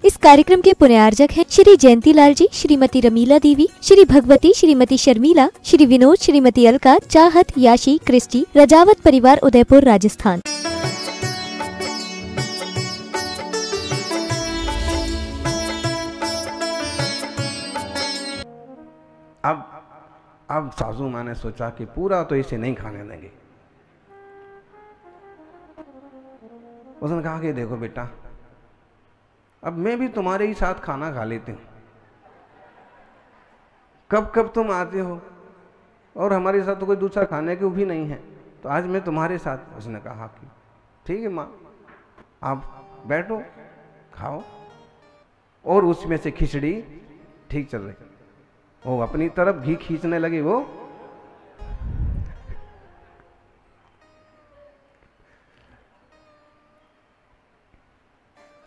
इस कार्यक्रम के पुण्यार्जक हैं श्री जयंती लाल जी, श्रीमती रमीला देवी, श्री भगवती, श्रीमती शर्मिला, श्री विनोद, श्रीमती अलका, चाहत, याशी, क्रिस्टी, रजावत परिवार, उदयपुर, राजस्थान। अब सासू माँ ने सोचा कि पूरा तो इसे नहीं खाने देंगे। उसने कहा कि देखो बेटा, अब मैं भी तुम्हारे ही साथ खाना खा लेती हूँ, कब कब तुम आते हो और हमारे साथ तो कोई दूसरा खाने को भी नहीं है, तो आज मैं तुम्हारे साथ। उसने कहा कि ठीक है माँ, आप बैठो खाओ। और उसमें से खिचड़ी ठीक चल रही, वो अपनी तरफ घी खींचने लगे। वो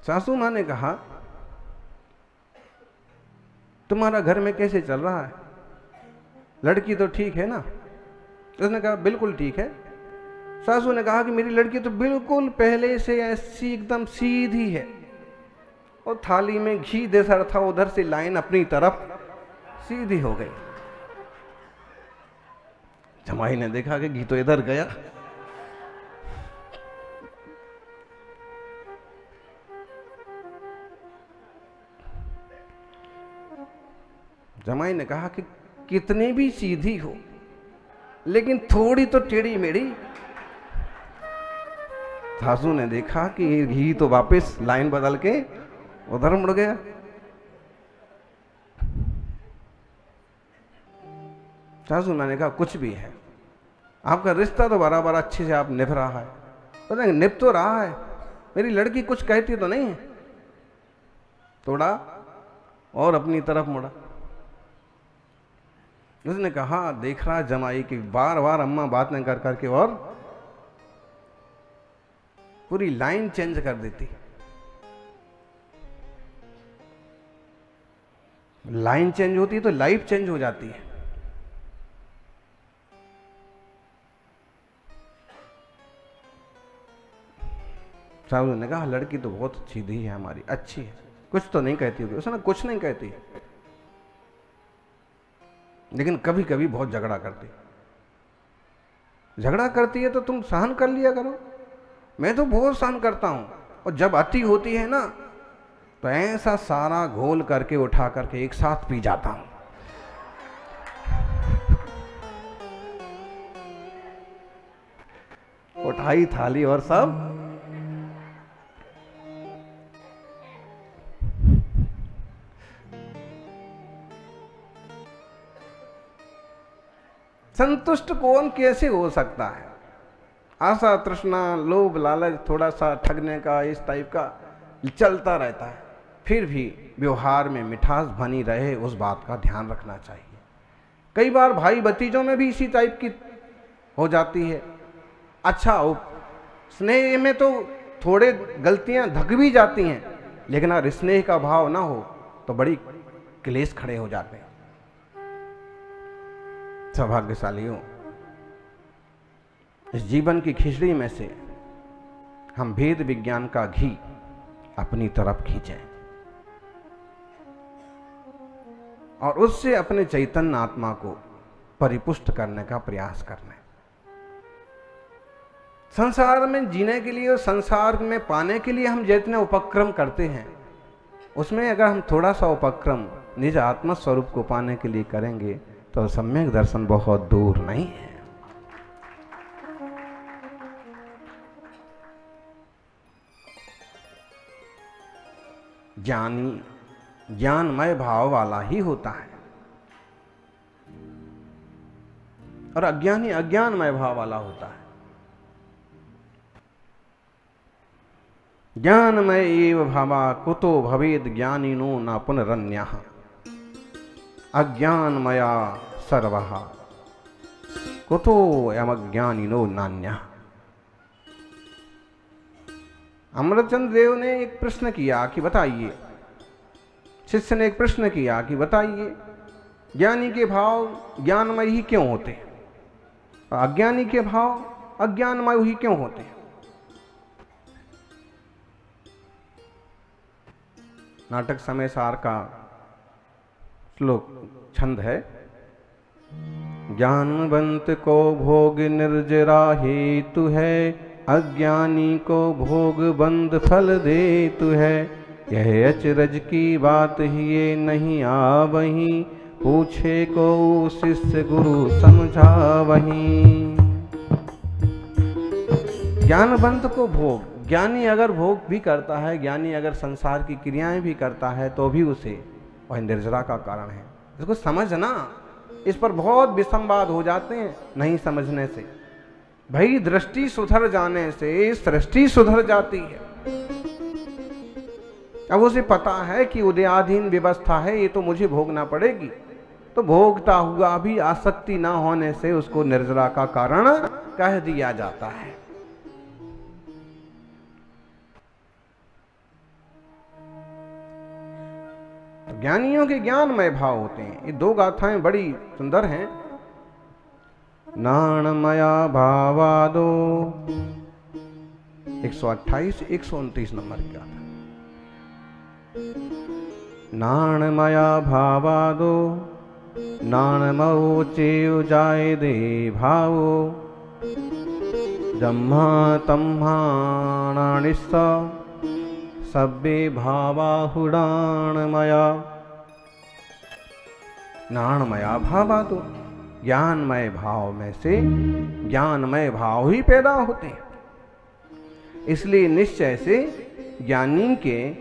सासू माँ ने कहा तुम्हारा घर में कैसे चल रहा है, लड़की तो ठीक है ना? उसने कहा बिल्कुल ठीक है। सासू ने कहा कि मेरी लड़की तो बिल्कुल पहले से ऐसी एकदम सीधी है, और थाली में घी जैसा था, उधर से लाइन अपनी तरफ सीधी हो गई। जमाई ने देखा कि घी तो इधर गया। जमाई ने कहा कि कितनी भी सीधी हो, लेकिन थोड़ी तो टेढ़ी मेढ़ी। सासू ने देखा कि घी तो वापस लाइन बदल के उधर मुड़ गया। सासू मैंने कहा कुछ भी है, आपका रिश्ता तो बराबर अच्छे से आप निभ रहा है, पता निभ तो रहा है, मेरी लड़की कुछ कहती तो नहीं है। थोड़ा और अपनी तरफ मुड़ा। उसने कहा देख रहा जमाई की बार बार अम्मा बात न कर करके और पूरी लाइन चेंज कर देती। लाइन चेंज होती है तो लाइफ चेंज हो जाती है। साहब ने कहा लड़की तो बहुत सीधी है हमारी, अच्छी है, कुछ तो नहीं कहती होगी। उसने कुछ नहीं कहती, लेकिन कभी कभी बहुत झगड़ा करती। झगड़ा करती है तो तुम सहन कर लिया करो। मैं तो बहुत सहन करता हूं, और जब अति होती है ना तो ऐसा सारा घोल करके उठा करके एक साथ पी जाता हूं। उठाई थाली और सब संतुष्ट कौन कैसे हो सकता है? आशा तृष्णा लोभ लालच थोड़ा सा ठगने का इस टाइप का चलता रहता है, फिर भी व्यवहार में मिठास बनी रहे, उस बात का ध्यान रखना चाहिए। कई बार भाई भतीजों में भी इसी टाइप की हो जाती है। अच्छा स्नेह में तो थोड़े गलतियां ढक भी जाती हैं, लेकिन अगर स्नेह का भाव ना हो तो बड़ी क्लेश खड़े हो जाते हैं। सौभाग्यशालियों, इस जीवन की खिचड़ी में से हम भेद विज्ञान का घी अपनी तरफ खींचें और उससे अपने चैतन्य आत्मा को परिपुष्ट करने का प्रयास करना। संसार में जीने के लिए और संसार में पाने के लिए हम जितने उपक्रम करते हैं, उसमें अगर हम थोड़ा सा उपक्रम निज आत्म स्वरूप को पाने के लिए करेंगे तो सम्यक दर्शन बहुत दूर नहीं है। ज्ञानी ज्ञानमय भाव वाला ही होता है, और अज्ञानी अज्ञानमय भाव वाला होता है। ज्ञानमय एव भावा कुतो भवेद ज्ञानिनो न पुनरन्यः अज्ञानमया सर्वः कुतो अज्ञानिनो नान्यः। अमृतचंद्र देव ने एक प्रश्न किया कि बताइए, शिष्य ने एक प्रश्न किया कि बताइए ज्ञानी के भाव ज्ञानमय ही क्यों होते हैं, अज्ञानी के भाव अज्ञानमय ही क्यों होते हैं? नाटक समय सार का श्लोक छंद है। ज्ञानवंत को भोग निर्जरा हेतु है, अज्ञानी को भोग बंध फल देतु है। यह अचरज की बात ही ये नहीं आवहीं, पूछे को शिष्य गुरु समझावहीं। ज्ञानवंत को भोग, ज्ञानी अगर भोग भी करता है, ज्ञानी अगर संसार की क्रियाएं भी करता है, तो भी उसे वह निर्जरा का कारण है। इसको समझना, इस पर बहुत विसंवाद हो जाते हैं नहीं समझने से। भाई दृष्टि सुधर जाने से सृष्टि सुधर जाती है। अब उसे पता है कि उदयाधीन व्यवस्था है, ये तो मुझे भोगना पड़ेगी, तो भोगता हुआ भी आसक्ति ना होने से उसको निर्जरा का कारण कह दिया जाता है। ज्ञानियों के ज्ञानमय भाव होते हैं। ये दो गाथाएं बड़ी सुंदर हैं। नाणमया भावादो 128 129 नंबर की गाथा। नाणमया भावादो नाणमोचे जाए दे भावो, जम्हा तम्हाणानिस्स सब्बे भावाहुडाणमया। नाणमया भावादो, ज्ञानमय भाव में से ज्ञानमय भाव ही पैदा होते हैं। इसलिए निश्चय से ज्ञानी के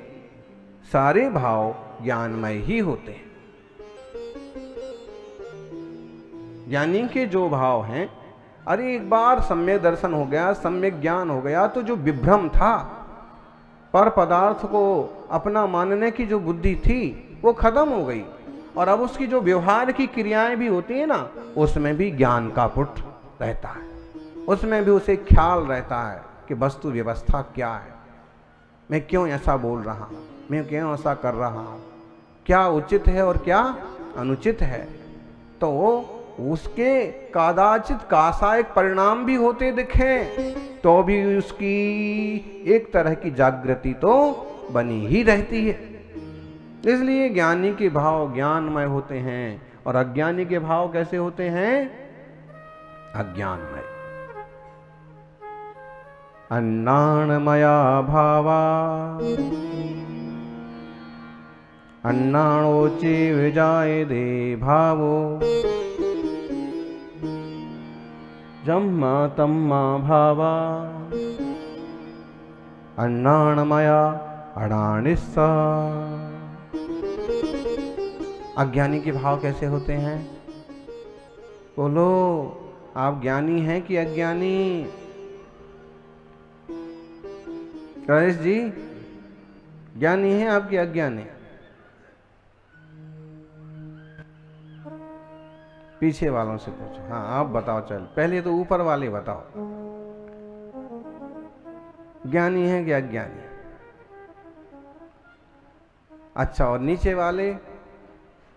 सारे भाव ज्ञानमय ही होते हैं। ज्ञानी के जो भाव हैं, अरे एक बार सम्यक दर्शन हो गया, सम्यक ज्ञान हो गया, तो जो विभ्रम था, पर पदार्थ को अपना मानने की जो बुद्धि थी वो खत्म हो गई। और अब उसकी जो व्यवहार की क्रियाएं भी होती है ना, उसमें भी ज्ञान का पुट रहता है। उसमें भी उसे ख्याल रहता है कि वस्तु व्यवस्था क्या है, मैं क्यों ऐसा बोल रहा हूँ, मैं क्यों ऐसा कर रहा हूँ, क्या उचित है और क्या अनुचित है। तो उसके कदाचित कासायक परिणाम भी होते दिखें, तो भी उसकी एक तरह की जागृति तो बनी ही रहती है। इसलिए ज्ञानी के भाव ज्ञानमय होते हैं और अज्ञानी के भाव कैसे होते हैं? अज्ञानमय। अन्नाणमया भावा अन्नाणोचे विजाए दे भावो, जम्मा तम्मा भावा अन्नाणमया अणानिस्सा। अज्ञानी के भाव कैसे होते हैं? बोलो, आप ज्ञानी हैं कि अज्ञानी? गणेश जी, ज्ञानी हैं आप कि अज्ञानी? पीछे वालों से पूछो। हाँ आप बताओ, चल पहले तो ऊपर वाले बताओ, ज्ञानी हैं कि अज्ञानी? अच्छा, और नीचे वाले?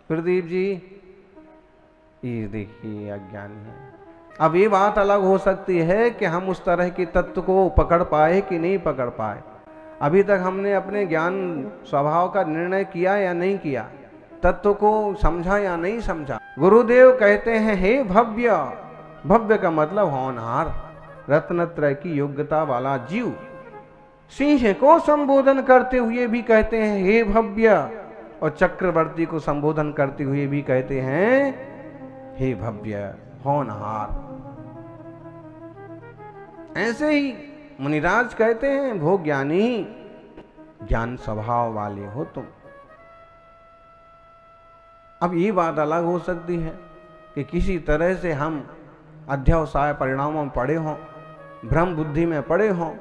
प्रदीप जी, ये देखिए अज्ञानी है। अब ये बात अलग हो सकती है कि हम उस तरह के तत्व को पकड़ पाए कि नहीं पकड़ पाए। अभी तक हमने अपने ज्ञान स्वभाव का निर्णय किया या नहीं किया, तत्व को समझा या नहीं समझा। गुरुदेव कहते हैं, हे भव्य, भव्य का मतलब होनहार, रत्नत्रय की योग्यता वाला जीव। सिंह को संबोधन करते हुए भी कहते हैं हे भव्य, और चक्रवर्ती को संबोधन करते हुए भी कहते हैं हे भव्य, होनहार। ऐसे ही मुनिराज कहते हैं, भो ज्ञानी, ज्ञान स्वभाव वाले हो तुम। अब ये बात अलग हो सकती है कि किसी तरह से हम अध्यवसाय परिणामों में पड़े हों, भ्रम बुद्धि में पड़े हों,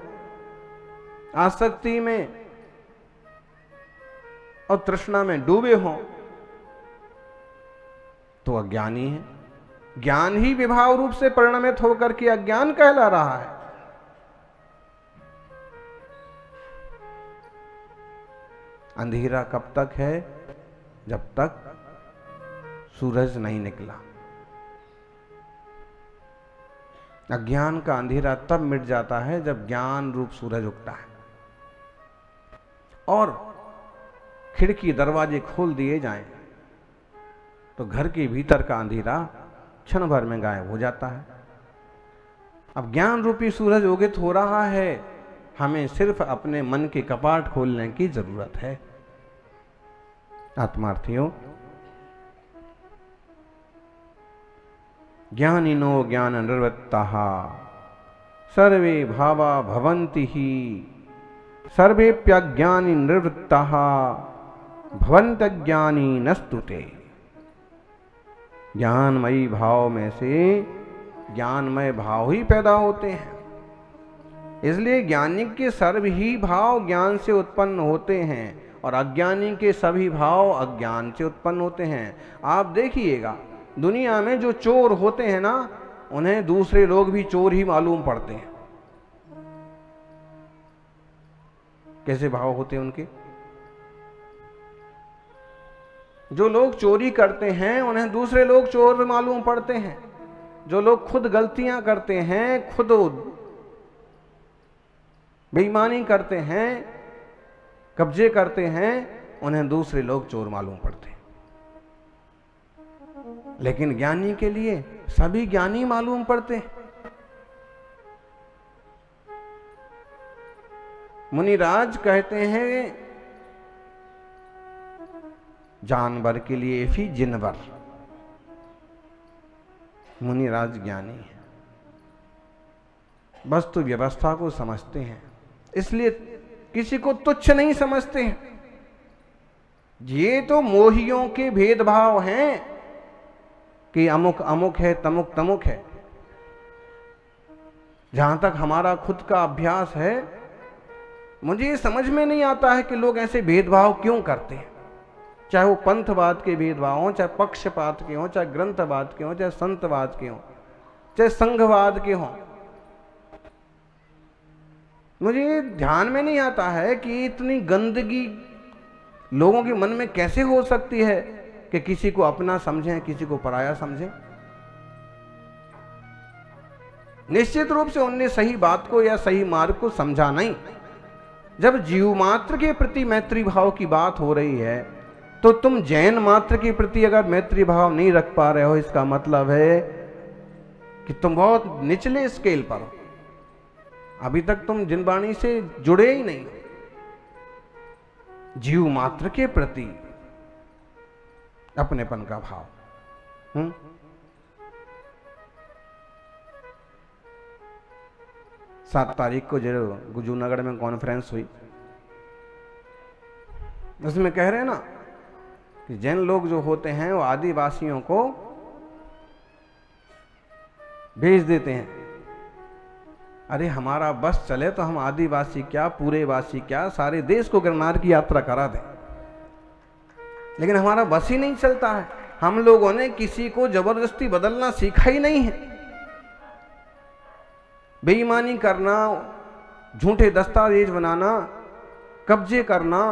आसक्ति में और तृष्णा में डूबे हों, तो अज्ञानी है। ज्ञान ही विभाव रूप से परिणमित होकर के अज्ञान कहला रहा है। अंधेरा कब तक है? जब तक सूरज नहीं निकला। अज्ञान का अंधेरा तब मिट जाता है जब ज्ञान रूप सूरज उगता है। और खिड़की दरवाजे खोल दिए जाएं तो घर के भीतर का अंधेरा क्षण भर में गायब हो जाता है। अब ज्ञान रूपी सूरज उदित हो रहा है, हमें सिर्फ अपने मन के कपाट खोलने की जरूरत है। आत्मार्थियों, ज्ञानिनो ज्ञान निर्वृत्ताः सर्वे भावा भवन्ति ही सर्वेप्यज्ञानी निर्वृत्ताः भवन्तज्ञानी नस्तुते। ज्ञानमयी भाव में से ज्ञानमय भाव ही पैदा होते हैं, इसलिए ज्ञानी के सर्व ही भाव ज्ञान से उत्पन्न होते हैं और अज्ञानी के सभी भाव अज्ञान से उत्पन्न होते हैं। आप देखिएगा, दुनिया में जो चोर होते हैं ना, उन्हें दूसरे लोग भी चोर ही मालूम पड़ते हैं। कैसे भाव होते हैं उनके? जो लोग चोरी करते हैं उन्हें दूसरे लोग चोर मालूम पड़ते हैं। जो लोग खुद गलतियां करते हैं, खुद बेईमानी करते हैं, कब्जे करते हैं, उन्हें दूसरे लोग चोर मालूम पड़ते हैं। लेकिन ज्ञानी के लिए सभी ज्ञानी मालूम पड़ते हैं। मुनिराज कहते हैं, जानवर के लिए भी जिनवर। मुनिराज ज्ञानी है, वस्तु व्यवस्था को समझते हैं, इसलिए किसी को तुच्छ नहीं समझते हैं। ये तो मोहियों के भेदभाव हैं कि अमुक अमुक है, तमुक तमुक है। जहां तक हमारा खुद का अभ्यास है, मुझे ये समझ में नहीं आता है कि लोग ऐसे भेदभाव क्यों करते हैं। चाहे वो पंथवाद के भेदभाव हों, चाहे पक्षपात के हों, चाहे ग्रंथवाद के हों, चाहे संतवाद के हों, चाहे संघवाद के हों। मुझे ध्यान में नहीं आता है कि इतनी गंदगी लोगों के मन में कैसे हो सकती है कि किसी को अपना समझें, किसी को पराया समझें। निश्चित रूप से उनने सही बात को या सही मार्ग को समझा नहीं। जब जीव मात्र के प्रति मैत्री भाव की बात हो रही है, तो तुम जैन मात्र के प्रति अगर मैत्री भाव नहीं रख पा रहे हो, इसका मतलब है कि तुम बहुत निचले स्केल पर हो। अभी तक तुम जिनवाणी से जुड़े ही नहीं। जीव मात्र के प्रति अपनेपन का भाव। 7 तारीख को जो गुजूनगर में कॉन्फ्रेंस हुई, उसमें कह रहे हैं ना कि जैन लोग जो होते हैं वो आदिवासियों को भेज देते हैं। अरे हमारा बस चले तो हम आदिवासी क्या, पूरे वासी क्या, सारे देश को गिरनार की यात्रा करा दें, लेकिन हमारा बस ही नहीं चलता है। हम लोगों ने किसी को जबरदस्ती बदलना सीखा ही नहीं है। बेईमानी करना, झूठे दस्तावेज बनाना, कब्जे करना,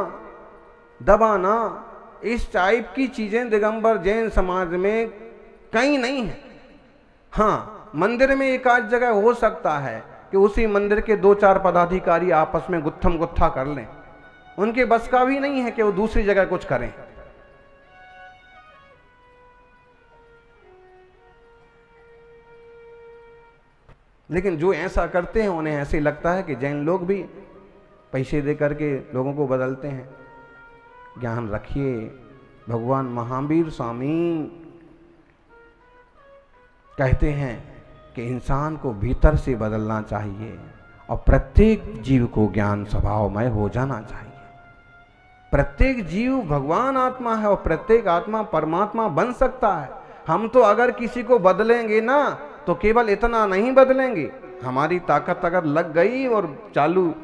दबाना, इस टाइप की चीजें दिगंबर जैन समाज में कहीं नहीं है। हाँ, मंदिर में एक आध जगह हो सकता है कि उसी मंदिर के 2-4 पदाधिकारी आपस में गुत्थम गुत्था कर लें। उनके बस का भी नहीं है कि वो दूसरी जगह कुछ करें। लेकिन जो ऐसा करते हैं उन्हें ऐसे लगता है कि जैन लोग भी पैसे दे करके लोगों को बदलते हैं। ज्ञान रखिए। भगवान महावीर स्वामी कहते हैं कि इंसान को भीतर से बदलना चाहिए और प्रत्येक जीव को ज्ञान स्वभावमय हो जाना चाहिए। प्रत्येक जीव भगवान आत्मा है और प्रत्येक आत्मा परमात्मा बन सकता है। हम तो अगर किसी को बदलेंगे ना, तो केवल इतना नहीं बदलेंगे। हमारी ताकत अगर लग गई और चालू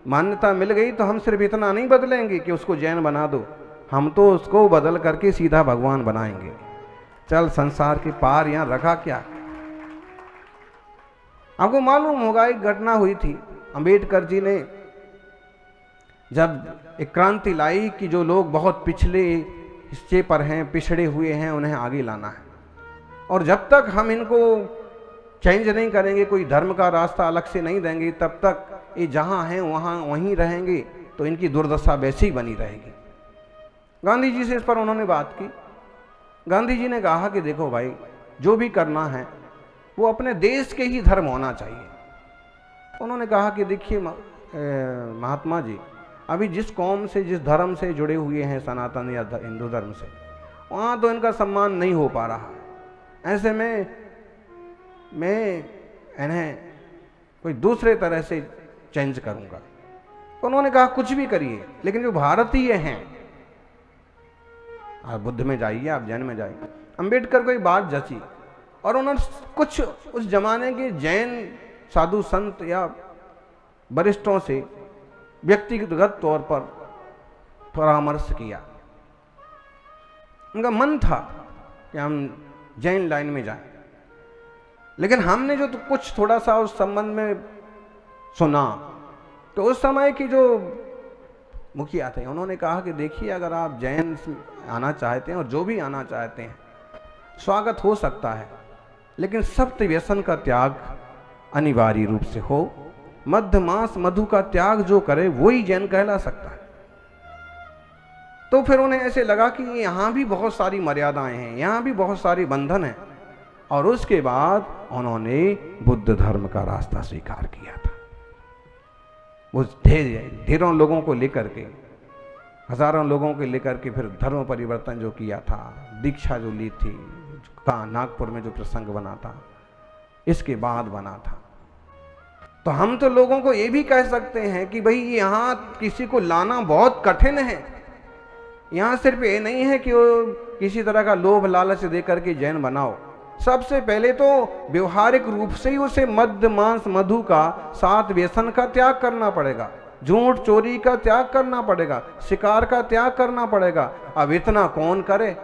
मान्यता मिल गई तो हम सिर्फ इतना नहीं बदलेंगे कि उसको जैन बना दो, हम तो उसको बदल करके सीधा भगवान बनाएंगे। चल संसार के पार यहां रखा क्या। आपको मालूम होगा एक घटना हुई थी, अंबेडकर जी ने जब एक क्रांति लाई कि जो लोग बहुत पिछले हिस्से पर हैं, पिछड़े हुए हैं, उन्हें आगे लाना है। और जब तक हम इनको चेंज नहीं करेंगे, कोई धर्म का रास्ता अलग से नहीं देंगे, तब तक ये जहाँ हैं वहीं रहेंगे, तो इनकी दुर्दशा वैसी ही बनी रहेगी। गांधी जी से इस पर उन्होंने बात की। गांधी जी ने कहा कि देखो भाई, जो भी करना है वो अपने देश के ही धर्म होना चाहिए। उन्होंने कहा कि देखिए महात्मा जी, अभी जिस कौम से, जिस धर्म से जुड़े हुए हैं, सनातन या हिंदू धर्म से, वहाँ तो इनका सम्मान नहीं हो पा रहा। ऐसे में मैं इन्हें कोई दूसरे तरह से चेंज करूँगा। उन्होंने कहा कुछ भी करिए, लेकिन जो भारतीय हैं, आप बुद्ध में जाइए, आप जैन में जाइए। अंबेडकर को एक बात जची और उन्होंने कुछ उस जमाने के जैन साधु संत या वरिष्ठों से व्यक्तिगत तौर पर परामर्श किया। उनका मन था कि हम जैन लाइन में जाएं, लेकिन हमने जो तो कुछ थोड़ा सा उस संबंध में सुना, तो उस समय की जो मुखिया थे उन्होंने कहा कि देखिए, अगर आप जैन आना चाहते हैं और जो भी आना चाहते हैं, स्वागत हो सकता है, लेकिन सप्त व्यसन का त्याग अनिवार्य रूप से हो। मध्य मांस मधु का त्याग जो करे वही जैन कहला सकता है। तो फिर उन्हें ऐसे लगा कि यहाँ भी बहुत सारी मर्यादाएं हैं, यहाँ भी बहुत सारी बंधन हैं, और उसके बाद उन्होंने बुद्ध धर्म का रास्ता स्वीकार किया था। वो ढेरों लोगों को लेकर के, हजारों लोगों को लेकर के फिर धर्म परिवर्तन जो किया था, दीक्षा जो ली थी, नागपुर में जो प्रसंग बना था, इसके बाद बना था। तो हम तो लोगों को ये भी कह सकते हैं कि भाई यहाँ किसी को लाना बहुत कठिन है। यहाँ सिर्फ ये नहीं है कि वो किसी तरह का लोभ लालच देकर के जैन बनाओ। सबसे पहले तो व्यवहारिक रूप से ही उसे मद्य मांस मधु का, 7 व्यसन का त्याग करना पड़ेगा, झूठ चोरी का त्याग करना पड़ेगा, शिकार का त्याग करना पड़ेगा। अब इतना कौन करे,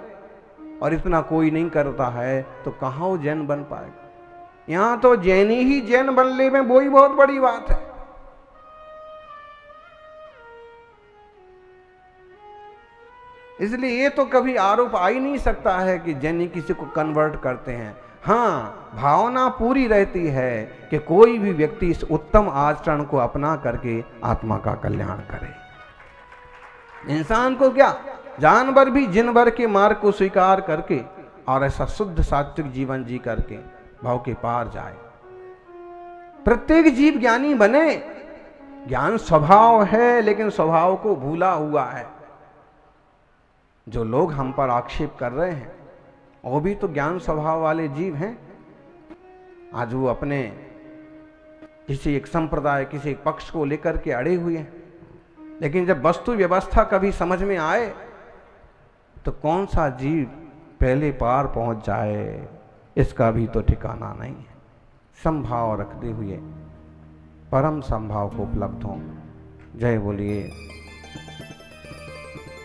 और इतना कोई नहीं करता है, तो कहाँ वो जैन बन पाएगा। यहाँ तो जैनी ही जैन बनने में वही बहुत बड़ी बात है। इसलिए ये तो कभी आरोप आ ही नहीं सकता है कि जैनी किसी को कन्वर्ट करते हैं। हाँ, भावना पूरी रहती है कि कोई भी व्यक्ति इस उत्तम आचरण को अपना करके आत्मा का कल्याण करे। इंसान को क्या, जानवर भी जिन भर के मार्ग को स्वीकार करके और ऐसा शुद्ध सात्विक जीवन जी करके भाव के पार जाए। प्रत्येक जीव ज्ञानी बने। ज्ञान स्वभाव है, लेकिन स्वभाव को भूला हुआ है। जो लोग हम पर आक्षेप कर रहे हैं वो भी तो ज्ञान स्वभाव वाले जीव हैं। आज वो अपने किसी एक संप्रदाय, किसी एक पक्ष को लेकर के अड़े हुए हैं, लेकिन जब वस्तु व्यवस्था कभी समझ में आए तो कौन सा जीव पहले पार पहुंच जाए, इसका भी तो ठिकाना नहीं है। संभाव रखते हुए परम संभाव को उपलब्ध हो। जय बोलिए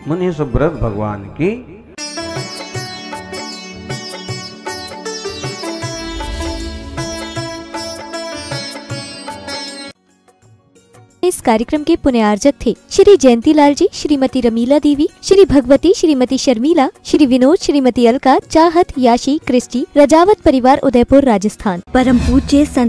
मुनि सुब्रत भगवान की। इस कार्यक्रम के पुण्यार्जक थे श्री जयंतीलाल जी, श्रीमती रमीला देवी, श्री भगवती, श्रीमती शर्मिला, श्री विनोद, श्रीमती अलका, चाहत, याशी, क्रिस्टी, रजावत परिवार, उदयपुर, राजस्थान। परम पूज्य संत